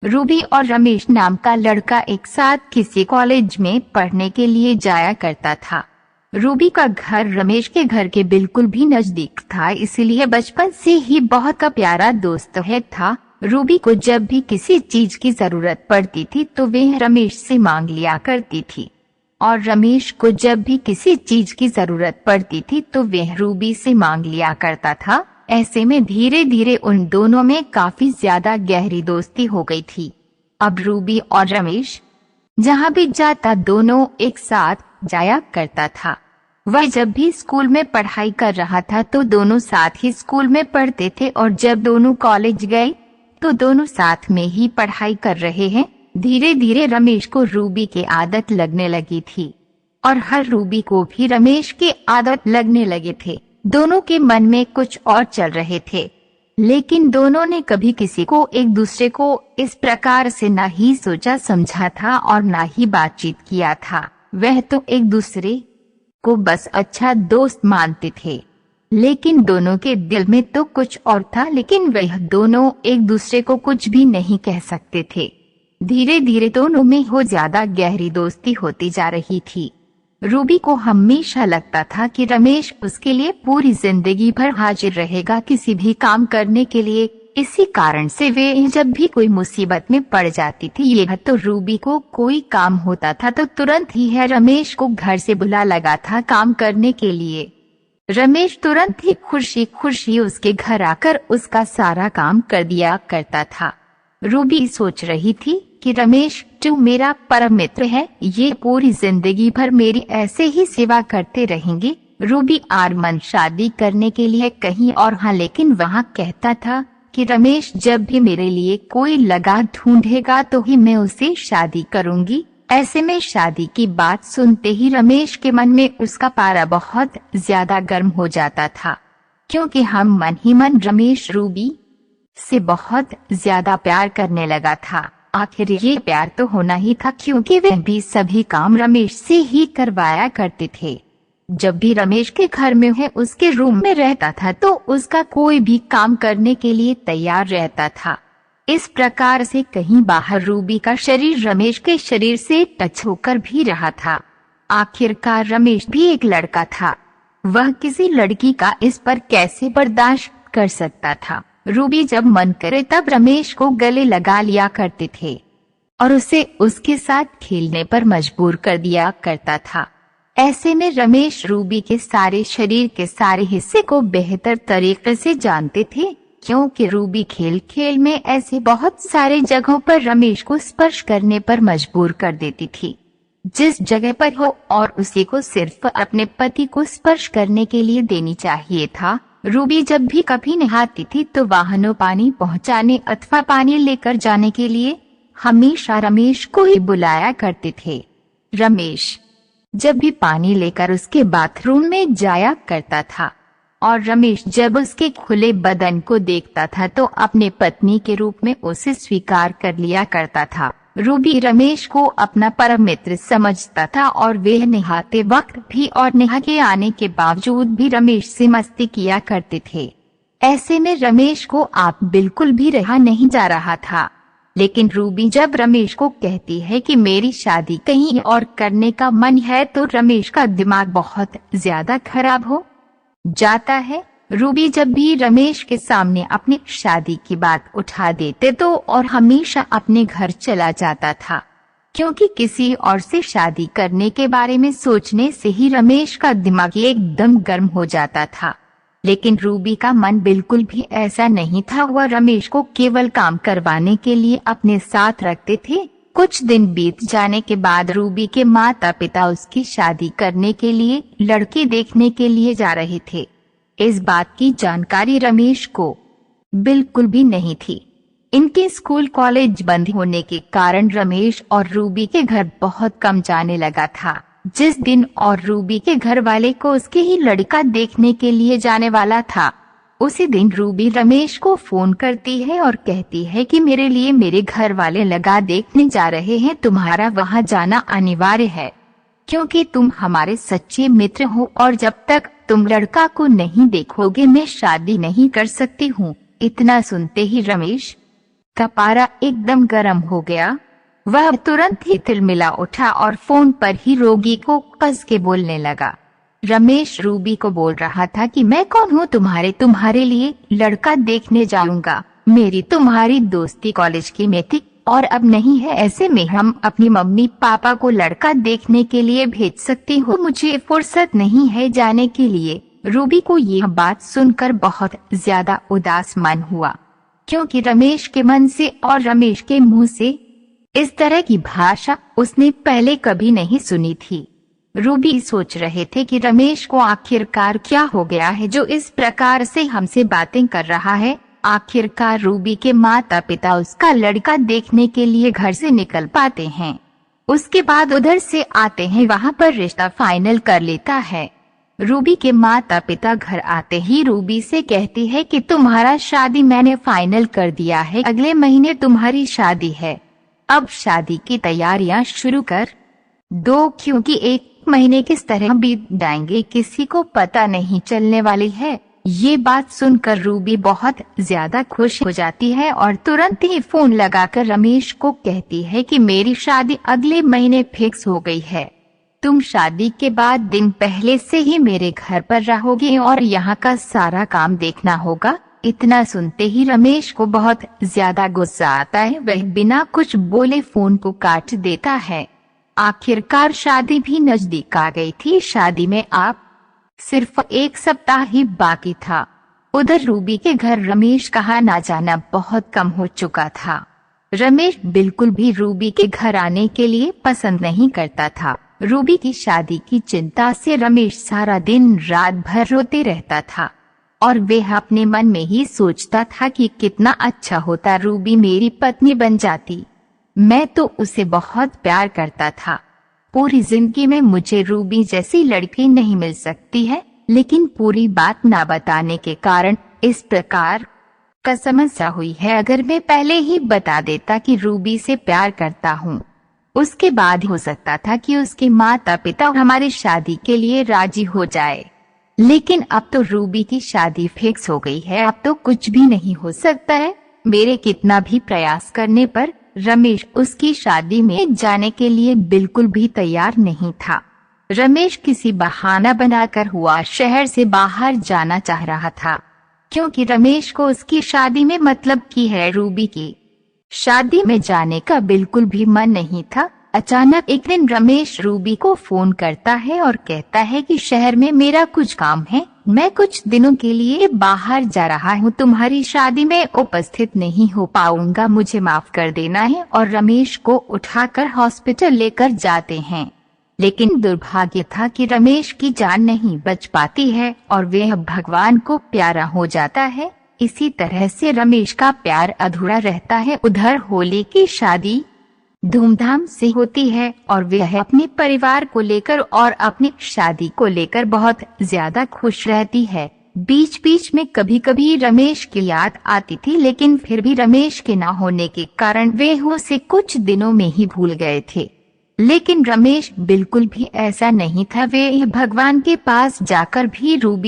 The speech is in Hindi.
रूबी और रमेश नाम का लड़का एक साथ किसी कॉलेज में पढ़ने के लिए जाया करता था। रूबी का घर रमेश के घर के बिल्कुल भी नजदीक था, इसलिए बचपन से ही बहुत का प्यारा दोस्त है था। रूबी को जब भी किसी चीज की जरूरत पड़ती थी तो वह रमेश से मांग लिया करती थी, और रमेश को जब भी किसी चीज की जरूरत पड़ती थी तो वह रूबी से मांग लिया करता था। ऐसे में धीरे धीरे उन दोनों में काफी ज्यादा गहरी दोस्ती हो गई थी। अब रूबी और रमेश जहाँ भी जाता दोनों एक साथ जाया करता था। वह जब भी स्कूल में पढ़ाई कर रहा था तो दोनों साथ ही स्कूल में पढ़ते थे, और जब दोनों कॉलेज गए तो दोनों साथ में ही पढ़ाई कर रहे हैं। धीरे धीरे रमेश को रूबी की आदत लगने लगी थी, और हर रूबी को भी रमेश की आदत लगने लगे थे। दोनों के मन में कुछ और चल रहे थे, लेकिन दोनों ने कभी किसी को एक दूसरे को इस प्रकार से ना ही सोचा समझा था और ना ही बातचीत किया था। वह तो एक दूसरे को बस अच्छा दोस्त मानते थे, लेकिन दोनों के दिल में तो कुछ और था। लेकिन वह दोनों एक दूसरे को कुछ भी नहीं कह सकते थे। धीरे धीरे दोनों में हो ज्यादा गहरी दोस्ती होती जा रही थी। रूबी को हमेशा लगता था कि रमेश उसके लिए पूरी जिंदगी भर हाजिर रहेगा किसी भी काम करने के लिए। इसी कारण से वे जब भी कोई मुसीबत में पड़ जाती थी, यह तो रूबी को कोई काम होता था तो तुरंत ही है रमेश को घर से बुला लगा था काम करने के लिए। रमेश तुरंत ही खुशी खुशी उसके घर आकर उसका सारा काम कर दिया करता था। रूबी सोच रही थी कि रमेश जो मेरा परम मित्र है, ये पूरी जिंदगी भर मेरी ऐसे ही सेवा करते रहेंगे। रूबी आरमन शादी करने के लिए कहीं और हाँ, लेकिन वहाँ कहता था कि रमेश जब भी मेरे लिए कोई लगा ढूंढेगा तो ही मैं उसे शादी करूंगी। ऐसे में शादी की बात सुनते ही रमेश के मन में उसका पारा बहुत ज्यादा गर्म हो जाता था, क्योंकि हम मन ही मन रमेश रूबी से बहुत ज्यादा प्यार करने लगा था। आखिर ये प्यार तो होना ही था, क्योंकि वह भी सभी काम रमेश से ही करवाया करते थे। जब भी रमेश के घर में है उसके रूम में रहता था तो उसका कोई भी काम करने के लिए तैयार रहता था। इस प्रकार से कहीं बाहर रूबी का शरीर रमेश के शरीर से टच होकर भी रहा था। आखिरकार रमेश भी एक लड़का था, वह किसी लड़की का इस पर कैसे बर्दाश्त कर सकता था। रूबी जब मन करे तब रमेश को गले लगा लिया करते थे और उसे उसके साथ खेलने पर मजबूर कर दिया करता था। ऐसे में रमेश रूबी के सारे शरीर के सारे हिस्से को बेहतर तरीके से जानते थे, क्योंकि रूबी खेल खेल में ऐसे बहुत सारे जगहों पर रमेश को स्पर्श करने पर मजबूर कर देती थी। जिस जगह पर हो और उसी को सिर्फ अपने पति को स्पर्श करने के लिए देनी चाहिए था। रूबी जब भी कभी नहाती थी तो वाहनों पानी पहुंचाने अथवा पानी लेकर जाने के लिए हमेशा रमेश को ही बुलाया करते थे। रमेश जब भी पानी लेकर उसके बाथरूम में जाया करता था, और रमेश जब उसके खुले बदन को देखता था तो अपने पत्नी के रूप में उसे स्वीकार कर लिया करता था। रूबी रमेश को अपना परम मित्र समझता था, और वे नहाते वक्त भी और नहा के आने के बावजूद भी रमेश से मस्ती किया करते थे। ऐसे में रमेश को आप बिल्कुल भी रहा नहीं जा रहा था। लेकिन रूबी जब रमेश को कहती है कि मेरी शादी कहीं और करने का मन है तो रमेश का दिमाग बहुत ज्यादा खराब हो जाता है। रूबी जब भी रमेश के सामने अपनी शादी की बात उठा देते तो और हमेशा अपने घर चला जाता था, क्योंकि किसी और से शादी करने के बारे में सोचने से ही रमेश का दिमाग एकदम गर्म हो जाता था। लेकिन रूबी का मन बिल्कुल भी ऐसा नहीं था। वह रमेश को केवल काम करवाने के लिए अपने साथ रखते थे। कुछ दिन बीत जाने के बाद रूबी के माता पिता उसकी शादी करने के लिए लड़की देखने के लिए जा रहे थे। इस बात की जानकारी रमेश को बिल्कुल भी नहीं थी। इनके स्कूल कॉलेज बंद होने के कारण रमेश और रूबी के घर बहुत कम जाने लगा था। जिस दिन और रूबी के घर वाले को उसके ही लड़का देखने के लिए जाने वाला था, उसी दिन रूबी रमेश को फोन करती है और कहती है कि मेरे लिए मेरे घर वाले लगा देखने जा रहे हैं, तुम्हारा वहां जाना अनिवार्य है, क्योंकि तुम हमारे सच्चे मित्र हो और जब तक तुम लड़का को नहीं देखोगे मैं शादी नहीं कर सकती हूँ। इतना सुनते ही रमेश का पारा एकदम गर्म हो गया। वह तुरंत ही तिलमिला उठा और फोन पर ही रोगी को कस के बोलने लगा। रमेश रूबी को बोल रहा था कि मैं कौन हूँ तुम्हारे लिए लड़का देखने जाऊंगा। मेरी तुम्हारी दोस्ती कॉलेज की में थी और अब नहीं है, ऐसे में हम अपनी मम्मी पापा को लड़का देखने के लिए भेज सकती हूँ, मुझे फुर्सत नहीं है जाने के लिए। रूबी को यह बात सुनकर बहुत ज्यादा उदास मन हुआ, क्योंकि रमेश के मन से और रमेश के मुंह से इस तरह की भाषा उसने पहले कभी नहीं सुनी थी। रूबी सोच रहे थे कि रमेश को आखिरकार क्या हो गया है जो इस प्रकार से हमसे बातें कर रहा है। आखिरकार रूबी के माता पिता उसका लड़का देखने के लिए घर से निकल पाते हैं, उसके बाद उधर से आते हैं, वहाँ पर रिश्ता फाइनल कर लेता है। रूबी के माता पिता घर आते ही रूबी से कहती है कि तुम्हारा शादी मैंने फाइनल कर दिया है, अगले महीने तुम्हारी शादी है, अब शादी की तैयारियां शुरू कर दो, क्योंकि 1 महीने किस तरह बीत जाएंगे किसी को पता नहीं चलने वाली है। ये बात सुनकर रूबी बहुत ज्यादा खुश हो जाती है और तुरंत ही फोन लगाकर रमेश को कहती है कि मेरी शादी अगले महीने फिक्स हो गई है, तुम शादी के बाद दिन पहले से ही मेरे घर पर रहोगे और यहाँ का सारा काम देखना होगा। इतना सुनते ही रमेश को बहुत ज्यादा गुस्सा आता है, वह बिना कुछ बोले फोन को काट देता है। आखिरकार शादी भी नजदीक आ गई थी। शादी में आप सिर्फ 1 सप्ताह ही बाकी था। उधर रूबी के घर रमेश का आना जाना बहुत कम हो चुका था। रमेश बिल्कुल भी रूबी के घर आने के लिए पसंद नहीं करता था। रूबी की शादी की चिंता से रमेश सारा दिन रात भर रोते रहता था और वह अपने मन में ही सोचता था कि कितना अच्छा होता रूबी मेरी पत्नी बन जाती, मैं तो उसे बहुत प्यार करता था। पूरी जिंदगी में मुझे रूबी जैसी लड़की नहीं मिल सकती है, लेकिन पूरी बात ना बताने के कारण इस प्रकार का समस्या हुई है। अगर मैं पहले ही बता देता कि रूबी से प्यार करता हूँ, उसके बाद हो सकता था कि उसके माता पिता हमारी शादी के लिए राजी हो जाए, लेकिन अब तो रूबी की शादी फिक्स हो गई है, अब तो कुछ भी नहीं हो सकता है। मेरे कितना भी प्रयास करने पर रमेश उसकी शादी में जाने के लिए बिल्कुल भी तैयार नहीं था। रमेश किसी बहाना बनाकर हुआ शहर से बाहर जाना चाह रहा था, क्योंकि रमेश को उसकी शादी में मतलब की है रूबी की शादी में जाने का बिल्कुल भी मन नहीं था। अचानक एक दिन रमेश रूबी को फोन करता है और कहता है कि शहर में मेरा कुछ काम है, मैं कुछ दिनों के लिए बाहर जा रहा हूँ, तुम्हारी शादी में उपस्थित नहीं हो पाऊंगा, मुझे माफ कर देना है। और रमेश को उठाकर हॉस्पिटल लेकर जाते हैं, लेकिन दुर्भाग्य था कि रमेश की जान नहीं बच पाती है और वह भगवान को प्यारा हो जाता है। इसी तरह से रमेश का प्यार अधूरा रहता है। उधर होली की शादी धूमधाम से होती है और वह अपने परिवार को लेकर और अपनी शादी को लेकर बहुत ज्यादा खुश रहती है। बीच बीच में कभी कभी रमेश की याद आती थी, लेकिन फिर भी रमेश के न होने के कारण वे उसे कुछ दिनों में ही भूल गए थे। लेकिन रमेश बिल्कुल भी ऐसा नहीं था, वे भगवान के पास जाकर भी रूबी